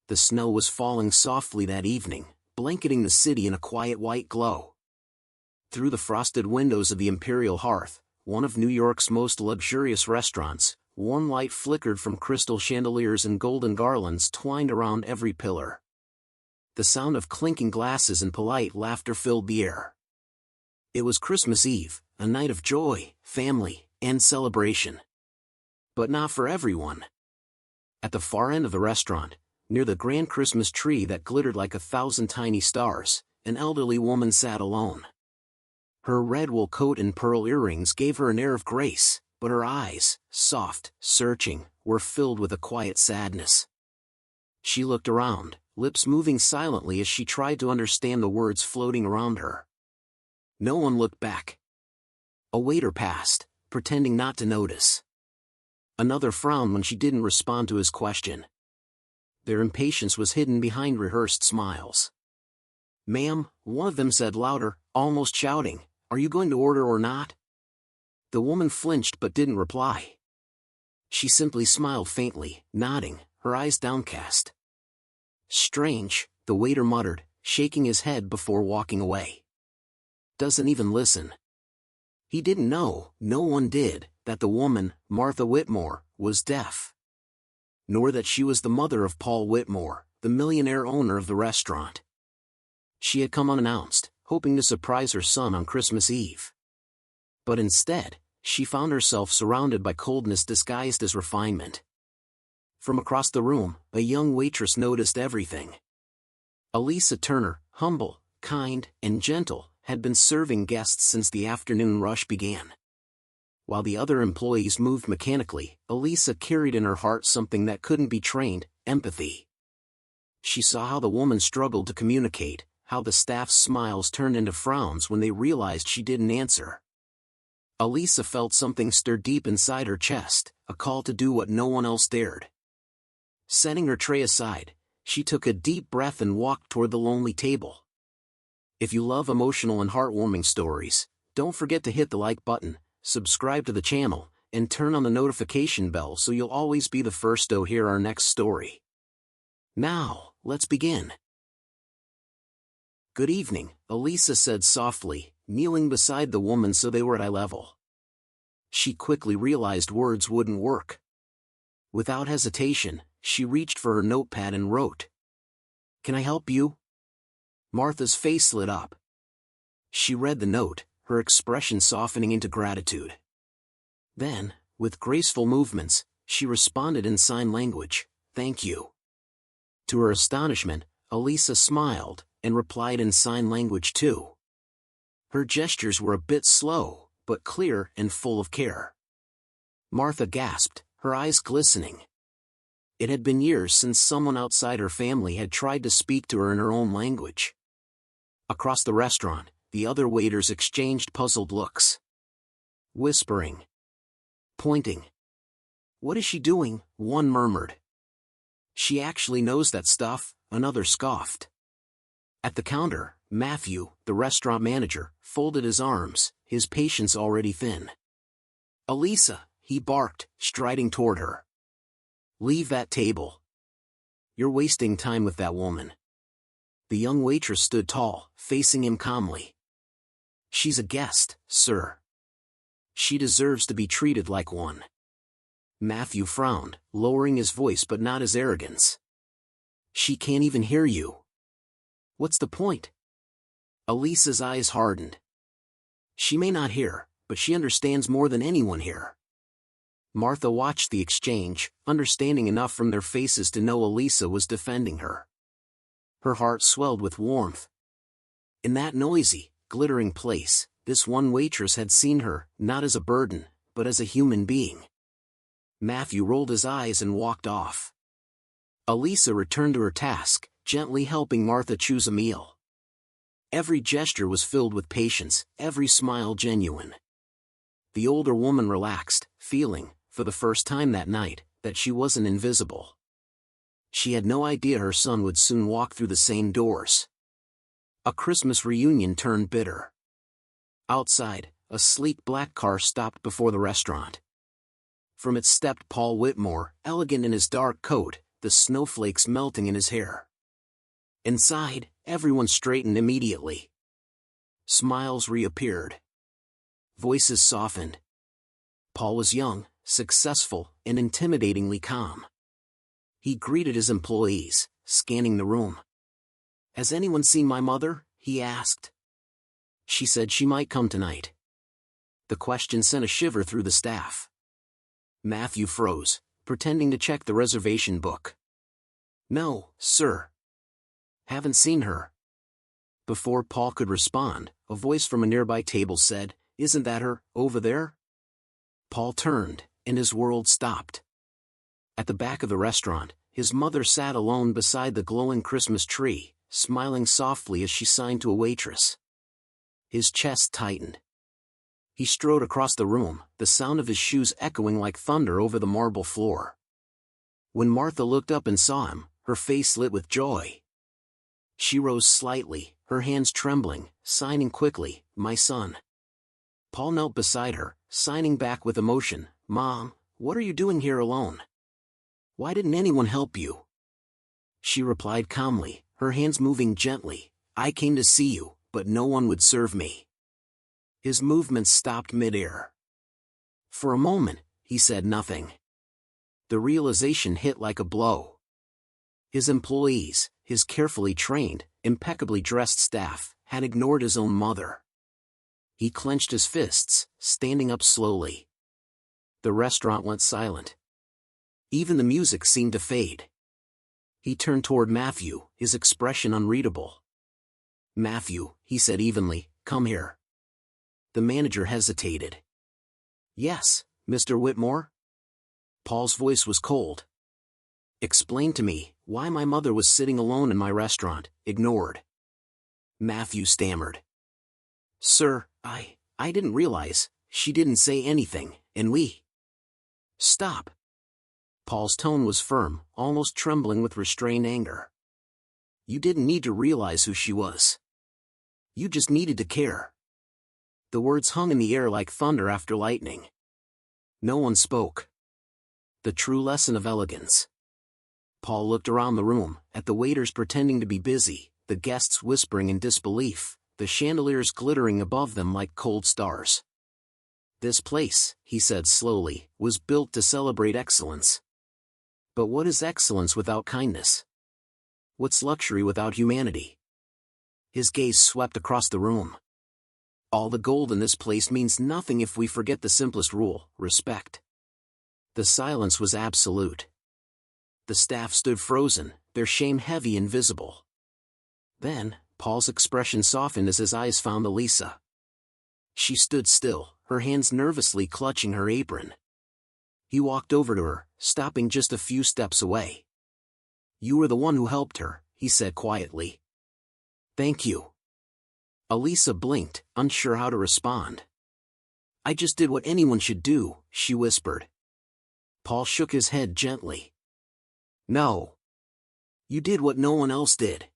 The snow was falling softly that evening, blanketing the city in a quiet white glow. Through the frosted windows of the Imperial Hearth, one of New York's most luxurious restaurants, warm light flickered from crystal chandeliers and golden garlands twined around every pillar. The sound of clinking glasses and polite laughter filled the air. It was Christmas Eve, a night of joy, family, and celebration. But not for everyone. At the far end of the restaurant, near the grand Christmas tree that glittered like 1,000 tiny stars, an elderly woman sat alone. Her red wool coat and pearl earrings gave her an air of grace, but her eyes, soft, searching, were filled with a quiet sadness. She looked around, lips moving silently as she tried to understand the words floating around her. No one looked back. A waiter passed, pretending not to notice. Another frowned when she didn't respond to his question. Their impatience was hidden behind rehearsed smiles. "Ma'am," one of them said louder, almost shouting, "are you going to order or not?" The woman flinched but didn't reply. She simply smiled faintly, nodding, her eyes downcast. "Strange," the waiter muttered, shaking his head before walking away. "Doesn't even listen." He didn't know, no one did, that the woman, Martha Whitmore, was deaf. Nor that she was the mother of Paul Whitmore, the millionaire owner of the restaurant. She had come unannounced, hoping to surprise her son on Christmas Eve. But instead, she found herself surrounded by coldness disguised as refinement. From across the room, a young waitress noticed everything. Elisa Turner, humble, kind, and gentle, had been serving guests since the afternoon rush began. While the other employees moved mechanically, Elisa carried in her heart something that couldn't be trained: empathy. She saw how the woman struggled to communicate, how the staff's smiles turned into frowns when they realized she didn't answer. Elisa felt something stir deep inside her chest, a call to do what no one else dared. Setting her tray aside, she took a deep breath and walked toward the lonely table. If you love emotional and heartwarming stories, don't forget to hit the like button, subscribe to the channel, and turn on the notification bell so you'll always be the first to hear our next story. Now, let's begin. "Good evening," Elisa said softly, kneeling beside the woman so they were at eye level. She quickly realized words wouldn't work. Without hesitation, she reached for her notepad and wrote, "Can I help you?" Martha's face lit up. She read the note, her expression softening into gratitude. Then, with graceful movements, she responded in sign language, "Thank you." To her astonishment, Elisa smiled, and replied in sign language too. Her gestures were a bit slow, but clear and full of care. Martha gasped, her eyes glistening. It had been years since someone outside her family had tried to speak to her in her own language. Across the restaurant, the other waiters exchanged puzzled looks. Whispering. Pointing. "What is she doing?" one murmured. "She actually knows that stuff," another scoffed. At the counter, Matthew, the restaurant manager, folded his arms, his patience already thin. "Elisa," he barked, striding toward her. "Leave that table. You're wasting time with that woman." The young waitress stood tall, facing him calmly. "She's a guest, sir. She deserves to be treated like one." Matthew frowned, lowering his voice but not his arrogance. "She can't even hear you." "What's the point?" Elisa's eyes hardened. "She may not hear, but she understands more than anyone here." Martha watched the exchange, understanding enough from their faces to know Elisa was defending her. Her heart swelled with warmth. In that noisy, glittering place, this one waitress had seen her, not as a burden, but as a human being. Matthew rolled his eyes and walked off. Elisa returned to her task, gently helping Martha choose a meal. Every gesture was filled with patience, every smile genuine. The older woman relaxed, feeling, for the first time that night, that she wasn't invisible. She had no idea her son would soon walk through the same doors. A Christmas reunion turned bitter. Outside, a sleek black car stopped before the restaurant. From it stepped Paul Whitmore, elegant in his dark coat, the snowflakes melting in his hair. Inside, everyone straightened immediately. Smiles reappeared. Voices softened. Paul was young, successful, and intimidatingly calm. He greeted his employees, scanning the room. "Has anyone seen my mother?" he asked. "She said she might come tonight." The question sent a shiver through the staff. Matthew froze, pretending to check the reservation book. "No, sir. Haven't seen her." Before Paul could respond, a voice from a nearby table said, "Isn't that her, over there?" Paul turned, and his world stopped. At the back of the restaurant, his mother sat alone beside the glowing Christmas tree, smiling softly as she signed to a waitress. His chest tightened. He strode across the room, the sound of his shoes echoing like thunder over the marble floor. When Martha looked up and saw him, her face lit with joy. She rose slightly, her hands trembling, signing quickly, "My son." Paul knelt beside her, signing back with emotion, "Mom, what are you doing here alone? Why didn't anyone help you?" She replied calmly, her hands moving gently, "I came to see you, but no one would serve me." His movements stopped mid-air. For a moment, he said nothing. The realization hit like a blow. His employees, his carefully trained, impeccably dressed staff, had ignored his own mother. He clenched his fists, standing up slowly. The restaurant went silent. Even the music seemed to fade. He turned toward Matthew, his expression unreadable. "Matthew," he said evenly, "come here." The manager hesitated. "Yes, Mr. Whitmore?" Paul's voice was cold. "Explain to me why my mother was sitting alone in my restaurant, ignored." Matthew stammered. "Sir, I didn't realize, she didn't say anything, and we—" "Stop." Paul's tone was firm, almost trembling with restrained anger. "You didn't need to realize who she was. You just needed to care." The words hung in the air like thunder after lightning. No one spoke. The true lesson of elegance. Paul looked around the room, at the waiters pretending to be busy, the guests whispering in disbelief, the chandeliers glittering above them like cold stars. "This place," he said slowly, "was built to celebrate excellence. But what is excellence without kindness? What's luxury without humanity?" His gaze swept across the room. "All the gold in this place means nothing if we forget the simplest rule, respect." The silence was absolute. The staff stood frozen, their shame heavy and visible. Then, Paul's expression softened as his eyes found Elisa. She stood still, her hands nervously clutching her apron. He walked over to her, stopping just a few steps away. "You were the one who helped her," he said quietly. "Thank you." Elisa blinked, unsure how to respond. "I just did what anyone should do," she whispered. Paul shook his head gently. "No. You did what no one else did."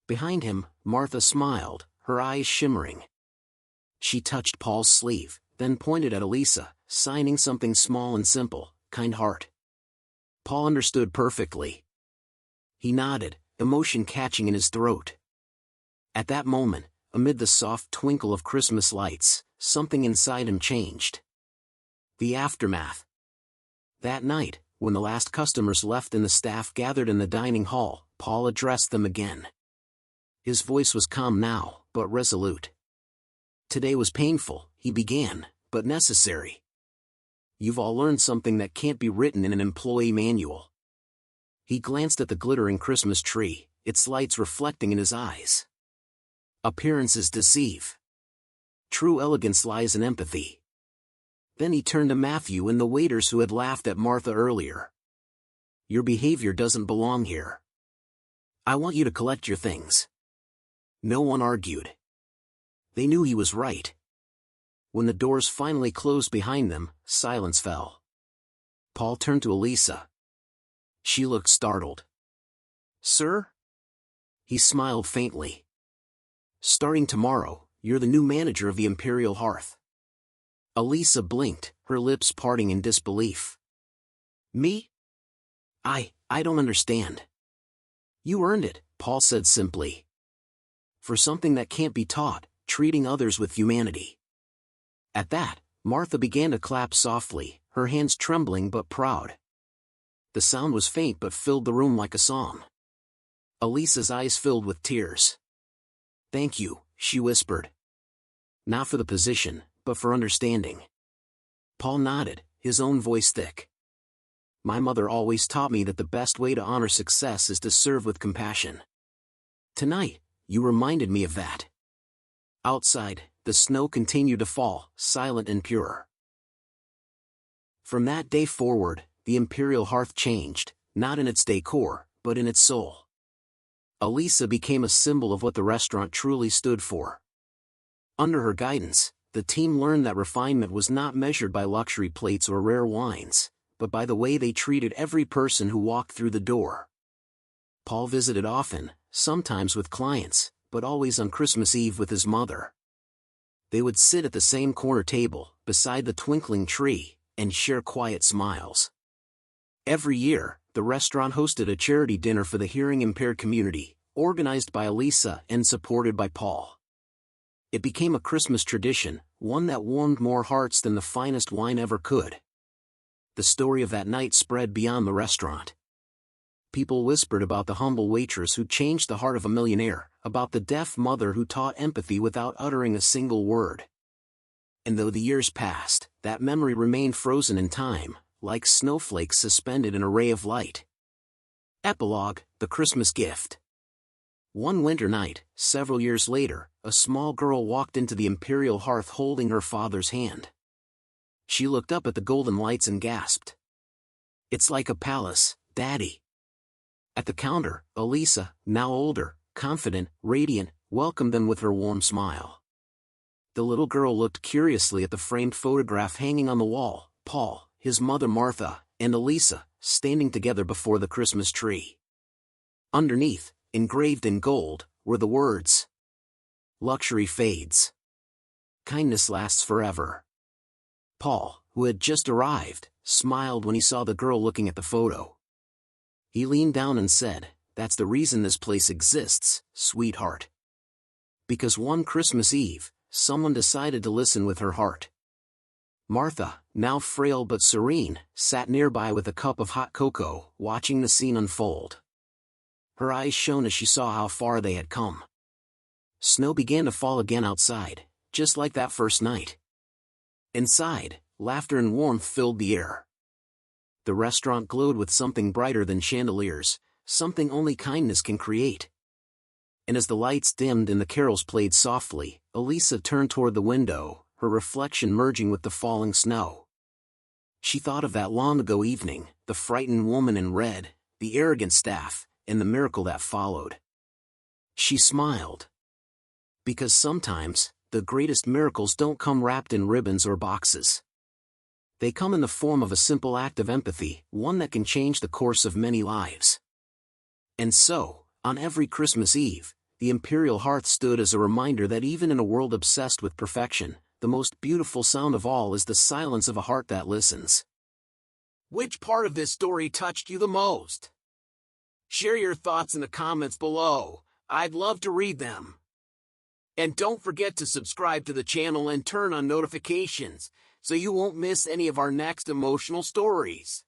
Behind him, Martha smiled, her eyes shimmering. She touched Paul's sleeve, then pointed at Elisa, signing something small and simple, "Kind heart." Paul understood perfectly. He nodded, emotion catching in his throat. At that moment, amid the soft twinkle of Christmas lights, something inside him changed. The aftermath. That night, when the last customers left and the staff gathered in the dining hall, Paul addressed them again. His voice was calm now, but resolute. "Today was painful," he began, "but necessary. You've all learned something that can't be written in an employee manual." He glanced at the glittering Christmas tree, its lights reflecting in his eyes. "Appearances deceive. True elegance lies in empathy." Then he turned to Matthew and the waiters who had laughed at Martha earlier. "Your behavior doesn't belong here. I want you to collect your things." No one argued. They knew he was right. When the doors finally closed behind them, silence fell. Paul turned to Elisa. She looked startled. "Sir?" He smiled faintly. "Starting tomorrow, you're the new manager of the Imperial Hearth." Elisa blinked, her lips parting in disbelief. "Me? I don't understand. You earned it, Paul said simply. For something that can't be taught, treating others with humanity. At that, Martha began to clap softly, her hands trembling but proud. The sound was faint but filled the room like a song. Elisa's eyes filled with tears. Thank you, she whispered. Not for the position, but for understanding. Paul nodded, his own voice thick. My mother always taught me that the best way to honor success is to serve with compassion. Tonight, you reminded me of that. Outside, the snow continued to fall, silent and pure. From that day forward, the imperial hearth changed, not in its decor, but in its soul. Elisa became a symbol of what the restaurant truly stood for. Under her guidance, the team learned that refinement was not measured by luxury plates or rare wines, but by the way they treated every person who walked through the door. Paul visited often, sometimes with clients, but always on Christmas Eve with his mother. They would sit at the same corner table, beside the twinkling tree, and share quiet smiles. Every year, the restaurant hosted a charity dinner for the hearing-impaired community, organized by Elisa and supported by Paul. It became a Christmas tradition, one that warmed more hearts than the finest wine ever could. The story of that night spread beyond the restaurant. People whispered about the humble waitress who changed the heart of a millionaire, about the deaf mother who taught empathy without uttering a single word. And though the years passed, that memory remained frozen in time, like snowflakes suspended in a ray of light. Epilogue: The Christmas Gift. One winter night, several years later, a small girl walked into the imperial hearth holding her father's hand. She looked up at the golden lights and gasped. It's like a palace, Daddy. At the counter, Elisa, now older, confident, radiant, welcomed them with her warm smile. The little girl looked curiously at the framed photograph hanging on the wall, Paul, his mother Martha, and Elisa, standing together before the Christmas tree. Underneath, engraved in gold, were the words, "Luxury fades. Kindness lasts forever." Paul, who had just arrived, smiled when he saw the girl looking at the photo. He leaned down and said, "That's the reason this place exists, sweetheart. Because one Christmas Eve, someone decided to listen with her heart." Martha, now frail but serene, sat nearby with a cup of hot cocoa, watching the scene unfold. Her eyes shone as she saw how far they had come. Snow began to fall again outside, just like that first night. Inside, laughter and warmth filled the air. The restaurant glowed with something brighter than chandeliers, something only kindness can create. And as the lights dimmed and the carols played softly, Elisa turned toward the window, her reflection merging with the falling snow. She thought of that long-ago evening, the frightened woman in red, the arrogant staff, and the miracle that followed. She smiled. Because sometimes, the greatest miracles don't come wrapped in ribbons or boxes. They come in the form of a simple act of empathy, one that can change the course of many lives. And so, on every Christmas Eve, the imperial hearth stood as a reminder that even in a world obsessed with perfection, the most beautiful sound of all is the silence of a heart that listens. Which part of this story touched you the most? Share your thoughts in the comments below. I'd love to read them. And don't forget to subscribe to the channel and turn on notifications, so you won't miss any of our next emotional stories.